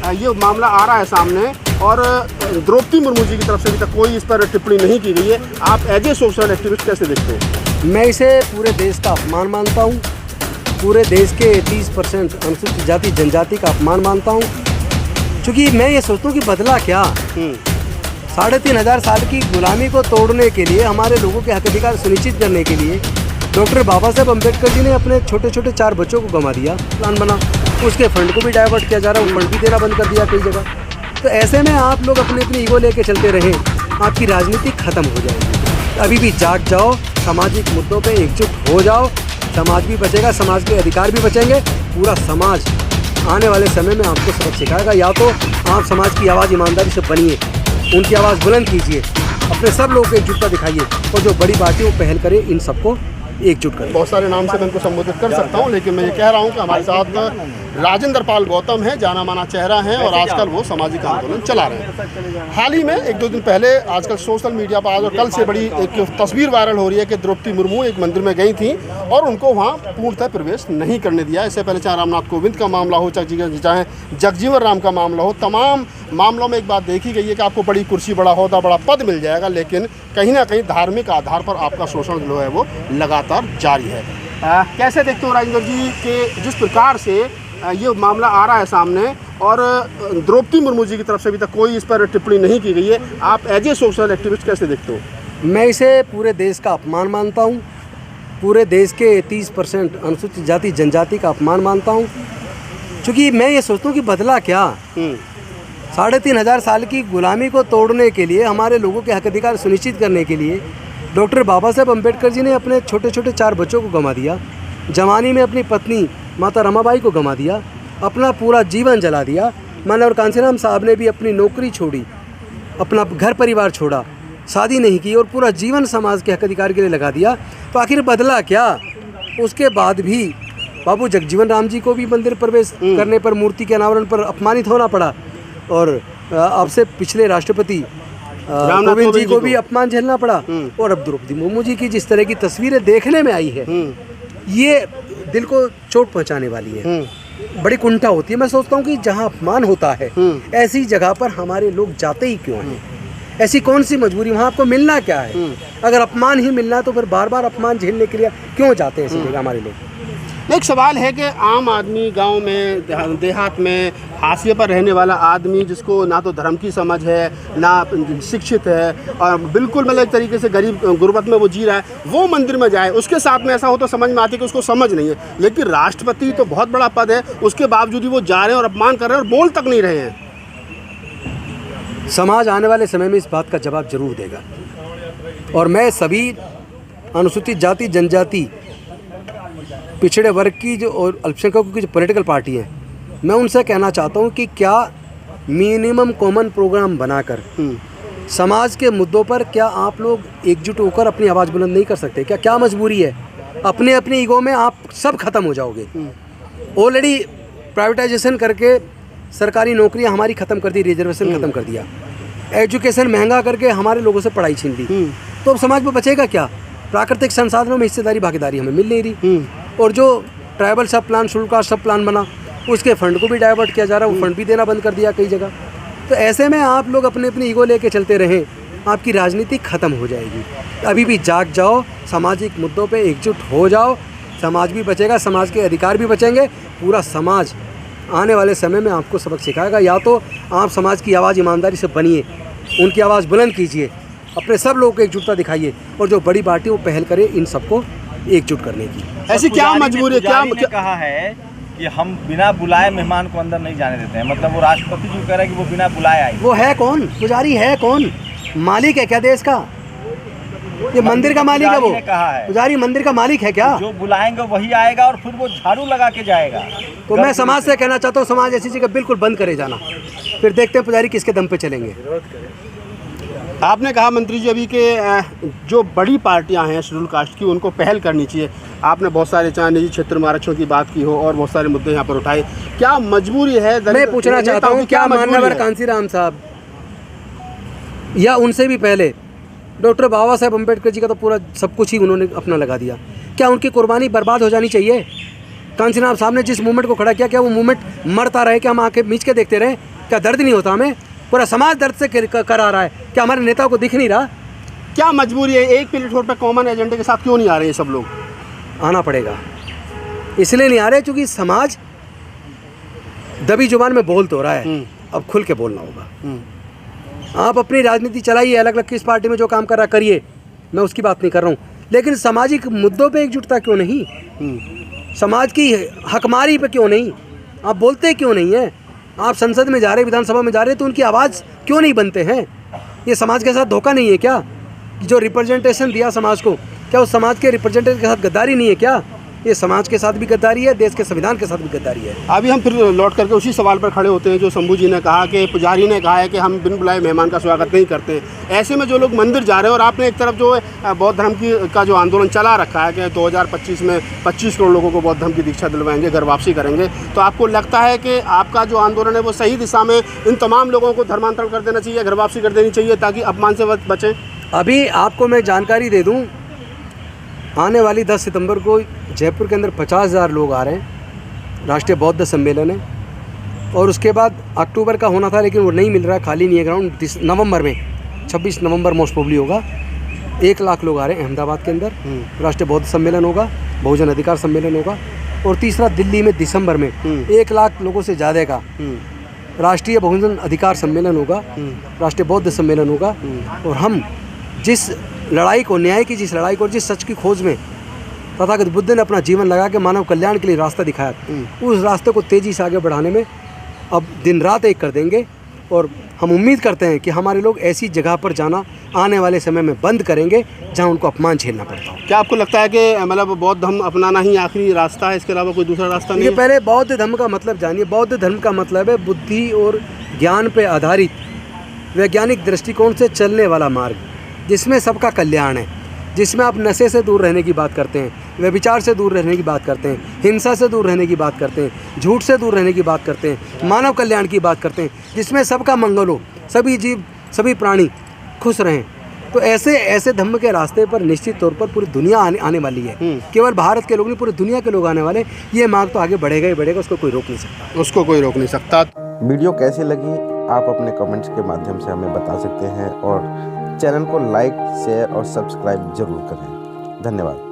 ये मामला आ रहा है सामने और द्रौपदी मुर्मू जी की तरफ से अभी तक कोई इस पर टिप्पणी नहीं की गई है। आप एज ए सोशल एक्टिविस्ट कैसे देखते हैं? मैं इसे पूरे देश का अपमान मानता हूँ। पूरे देश के 30% अनुसूचित जाति जनजाति का अपमान मानता हूँ, क्योंकि मैं ये सोचता हूँ कि बदला क्या। 3,500 साल की गुलामी को तोड़ने के लिए, हमारे लोगों के हक अधिकार सुनिश्चित करने के लिए डॉक्टर बाबा साहेब अम्बेडकर जी ने अपने छोटे छोटे 4 बच्चों को गंवा दिया। प्लान बना, उसके फंड को भी डाइवर्ट किया जा रहा है, वो फंड भी देना बंद कर दिया कई जगह। तो ऐसे में आप लोग अपनी ईगो लेके चलते रहें, आपकी राजनीति खत्म हो जाएगी। अभी भी जाग जाओ, सामाजिक मुद्दों पे एकजुट हो जाओ, समाज भी बचेगा, समाज के अधिकार भी बचेंगे। पूरा समाज आने वाले समय में आपको सबक सिखाएगा। या तो आप समाज की आवाज़ ईमानदारी से बनिए, उनकी आवाज़ बुलंद कीजिए, अपने सब लोगों को एकजुटता दिखाइए, और जो बड़ी बातें वो पहल करें, इन सबको एकजुट करें। बहुत सारे नाम से मैं इनको संबोधित कर सकता हूं, लेकिन मैं ये कह रहा हूं कि हमारे साथ राजेंद्र पाल गौतम है, जाना माना चेहरा है और आजकल वो सामाजिक आंदोलन चला रहे हैं। हाल ही में 1-2 दिन पहले आजकल सोशल मीडिया पर आज और कल से बड़ी एक तस्वीर वायरल हो रही है कि द्रौपदी मुर्मू एक मंदिर में गई थी और उनको वहाँ पूर्णतः प्रवेश नहीं करने दिया। इससे पहले चाहे रामनाथ कोविंद का मामला हो, चाहे जगजीवन राम का मामला हो, तमाम मामलों में एक बात देखी गई है कि आपको बड़ी कुर्सी, बड़ा ओहदा, बड़ा पद मिल जाएगा, लेकिन कहीं ना कहीं धार्मिक आधार पर आपका शोषण जो है वो लगातार जारी है। कैसे देखते हो राजेंद्र जी के जिस प्रकार से ये मामला आ रहा है सामने और द्रौपदी मुर्मू जी की तरफ से अभी तक कोई इस पर टिप्पणी नहीं की गई है? आप एज ए सोशल एक्टिविस्ट कैसे देखते हो? मैं इसे पूरे देश का अपमान मानता हूँ। पूरे देश के 30% अनुसूचित जाति जनजाति का अपमान मानता हूँ, क्योंकि मैं ये सोचता हूँ कि बदला क्या। 3,500 साल की गुलामी को तोड़ने के लिए, हमारे लोगों के हक अधिकार सुनिश्चित करने के लिए डॉक्टर बाबा साहेब अम्बेडकर जी ने अपने छोटे छोटे 4 बच्चों को गंवा दिया। जवानी में अपनी पत्नी माता रमाबाई को गंवा दिया, अपना पूरा जीवन जला दिया। मानवर कांसीराम साहब ने भी अपनी नौकरी छोड़ी, अपना घर परिवार छोड़ा, शादी नहीं की और पूरा जीवन समाज के हक अधिकार के लिए लगा दिया। तो आखिर बदला क्या? उसके बाद भी बाबू जगजीवन राम जी को भी मंदिर प्रवेश करने पर, मूर्ति के अनावरण पर अपमानित होना पड़ा, और आपसे पिछले राष्ट्रपति कोविंद जी को भी अपमान झेलना पड़ा, और अब द्रौपदी मुर्मू जी की जिस तरह की तस्वीरें देखने में आई है, ये दिल को चोट पहुंचाने वाली है। बड़ी कुंठा होती है। मैं सोचता हूँ कि जहाँ अपमान होता है, ऐसी जगह पर हमारे लोग जाते ही क्यों हैं? ऐसी कौन सी मजबूरी? वहाँ आपको मिलना क्या है? अगर अपमान ही मिलना है तो फिर बार बार अपमान झेलने के लिए क्यों जाते हैं ऐसी जगह हमारे लोग? एक सवाल है कि आम आदमी गांव में, देहात में, हाशिए पर रहने वाला आदमी जिसको ना तो धर्म की समझ है, ना शिक्षित है, और बिल्कुल मतलब एक तरीके से गरीब गुर्बत में वो जी रहा है, वो मंदिर में जाए, उसके साथ में ऐसा हो तो समझ में आती है कि उसको समझ नहीं है। लेकिन राष्ट्रपति तो बहुत बड़ा पद है, उसके बावजूद वो जा रहे हैं और अपमान कर रहे हैं और बोल तक नहीं रहे हैं। समाज आने वाले समय में इस बात का जवाब जरूर देगा, और मैं सभी अनुसूचित जाति जनजाति, पिछड़े वर्ग की जो और अल्पसंख्यकों की जो पॉलिटिकल पार्टी है, मैं उनसे कहना चाहता हूं कि क्या मिनिमम कॉमन प्रोग्राम बनाकर समाज के मुद्दों पर क्या आप लोग एकजुट होकर अपनी आवाज़ बुलंद नहीं कर सकते? क्या मजबूरी है? अपने अपने ईगो में आप सब खत्म हो जाओगे। ऑलरेडी प्राइवेटाइजेशन करके सरकारी नौकरियां हमारी ख़त्म कर दी, रिजर्वेशन ख़त्म कर दिया, एजुकेशन महंगा करके हमारे लोगों से पढ़ाई छीन ली, तो अब समाज में बचेगा क्या? प्राकृतिक संसाधनों में हिस्सेदारी, भागीदारी हमें मिल नहीं रही, और जो ट्राइबल सब प्लान, शेड्यूल कास्ट सब प्लान बना, उसके फंड को भी डाइवर्ट किया जा रहा है, वो फंड भी देना बंद कर दिया कई जगह। तो ऐसे में आप लोग अपनी ईगो लेके चलते रहें, आपकी राजनीति खत्म हो जाएगी। अभी भी जाग जाओ, सामाजिक मुद्दों पे एकजुट हो जाओ, समाज भी बचेगा, समाज के अधिकार भी बचेंगे। पूरा समाज आने वाले समय में आपको सबक सिखाएगा। या तो आप समाज की आवाज़ ईमानदारी से बनिए, उनकी आवाज़ बुलंद कीजिए, अपने सब लोगों को एकजुटता दिखाइए, और जो बड़ी पार्टी वो पहल करे इन सबको एकजुट करने की। ऐसी क्या मजबूरी है? क्या कहा है कि हम बिना बुलाए मेहमान को अंदर नहीं जाने देते हैं? मतलब वो राष्ट्रपति जो कह रहे हैं कि वो बिना बुलाए आए। वो है कौन? पुजारी है कौन? मालिक है क्या देश का? ये मंदिर का मालिक है वो? पुजारी मंदिर का मालिक है क्या? जो बुलाएंगे वही आएगा और फिर वो झाड़ू लगा के जाएगा। तो मैं समाज से कहना चाहता हूँ, समाज ऐसी जगह बिल्कुल बंद करे जाना, फिर देखते हैं पुजारी किसके दम पे चलेंगे। आपने कहा मंत्री जी अभी के जो बड़ी पार्टियां हैं शेड्यूल कास्ट की, उनको पहल करनी चाहिए। आपने बहुत सारे चाहे निजी क्षेत्र में आरक्षण की बात की हो और बहुत सारे मुद्दे यहाँ पर उठाए। क्या मजबूरी है? मैं पूछना चाहता हूँ, क्या मान्यवर कांसीराम साहब या उनसे भी पहले डॉक्टर बाबा साहेब अम्बेडकर जी का तो पूरा सब कुछ ही उन्होंने अपना लगा दिया, क्या उनकी कुर्बानी बर्बाद हो जानी चाहिए? कांसीराम साहब ने जिस मूवमेंट को खड़ा किया, क्या वो मूवमेंट मरता रहे? क्या हम आंखें मीच के देखते रहे? क्या दर्द नहीं होता हमें? पूरा समाज दर्द से कर आ रहा है, क्या हमारे नेताओं को दिख नहीं रहा? क्या मजबूरी है, एक प्लेटफॉर्म पर कॉमन एजेंडे के साथ क्यों नहीं आ रहे हैं सब लोग? आना पड़ेगा, इसलिए नहीं आ रहे क्योंकि समाज दबी जुबान में बोल तो रहा है, अब खुल के बोलना होगा। आप अपनी राजनीति चलाइए, अलग अलग किस पार्टी में जो काम कर रहा करिए, मैं उसकी बात नहीं कर रहा हूँ, लेकिन सामाजिक मुद्दों पे एकजुटता क्यों नहीं? समाज की हकमारी पे क्यों नहीं? आप बोलते क्यों नहीं हैं? आप संसद में जा रहे, विधानसभा में जा रहे, तो उनकी आवाज़ क्यों नहीं बनते हैं? ये समाज के साथ धोखा नहीं है क्या? जो रिप्रेजेंटेशन दिया समाज को, क्या उस समाज के रिप्रेजेंटेटिव के साथ गद्दारी नहीं है क्या? ये समाज के साथ भी गद्दारी है, देश के संविधान के साथ भी गद्दारी है। अभी हम फिर लौट करके उसी सवाल पर खड़े होते हैं जो शंभू जी ने कहा कि पुजारी ने कहा है कि हम बिन बुलाए मेहमान का स्वागत नहीं करते हैं। ऐसे में जो लोग मंदिर जा रहे हैं, और आपने एक तरफ जो है बौद्ध धर्म का जो आंदोलन चला रखा है कि 2025 में 25 करोड़ लोगों को बौद्ध धर्म की दीक्षा दिलवाएंगे, घर वापसी करेंगे, तो आपको लगता है कि आपका जो आंदोलन है वो सही दिशा में, इन तमाम लोगों को धर्मांतरण कर देना चाहिए, घर वापसी कर देनी चाहिए ताकि अपमान से बचें? अभी आपको मैं जानकारी दे दूं, आने वाली 10 सितंबर को जयपुर के अंदर 50,000 लोग आ रहे हैं, राष्ट्रीय बौद्ध सम्मेलन है, और उसके बाद अक्टूबर का होना था लेकिन वो नहीं मिल रहा, खाली नहीं है ग्राउंड। नवंबर में 26 नवंबर मोस्ट प्रोबेबली होगा, 1 लाख लोग आ रहे हैं अहमदाबाद के अंदर, राष्ट्रीय बौद्ध सम्मेलन होगा, बहुजन अधिकार सम्मेलन होगा, और तीसरा दिल्ली में दिसंबर में 1 लाख लोगों से ज़्यादा का राष्ट्रीय बहुजन अधिकार सम्मेलन होगा, राष्ट्रीय बौद्ध सम्मेलन होगा। और हम जिस लड़ाई को, न्याय की जिस लड़ाई को, जिस सच की खोज में तथागत बुद्ध ने अपना जीवन लगा के मानव कल्याण के लिए रास्ता दिखाया, उस रास्ते को तेज़ी से आगे बढ़ाने में अब दिन रात एक कर देंगे। और हम उम्मीद करते हैं कि हमारे लोग ऐसी जगह पर जाना आने वाले समय में बंद करेंगे जहां उनको अपमान झेलना पड़ता हो। क्या आपको लगता है कि मतलब बौद्ध धर्म अपनाना ही आखिरी रास्ता है, इसके अलावा कोई दूसरा रास्ता नहीं है? पहले बौद्ध धर्म का मतलब जानिए। बौद्ध धर्म का मतलब है बुद्धि और ज्ञान पर आधारित वैज्ञानिक दृष्टिकोण से चलने वाला मार्ग, जिसमें सबका कल्याण है, जिसमें आप नशे से दूर रहने की बात करते हैं, व्यभिचार से दूर रहने की बात करते हैं, हिंसा से दूर रहने की बात करते हैं, झूठ से दूर रहने की बात करते हैं, मानव कल्याण की बात करते हैं, जिसमें सबका मंगल हो, सभी जीव सभी प्राणी खुश रहें। तो ऐसे धर्म के रास्ते पर निश्चित तौर पर पूरी दुनिया आने वाली है। केवल भारत के लोग नहीं, पूरी दुनिया के लोग आने वाले। ये मार्ग तो आगे बढ़ेगा ही बढ़ेगा, उसको कोई रोक नहीं सकता। उसको कोई रोक नहीं सकता। वीडियो कैसी लगी आप अपने कमेंट्स के माध्यम से हमें बता सकते हैं, और चैनल को लाइक, शेयर और सब्सक्राइब जरूर करें। धन्यवाद।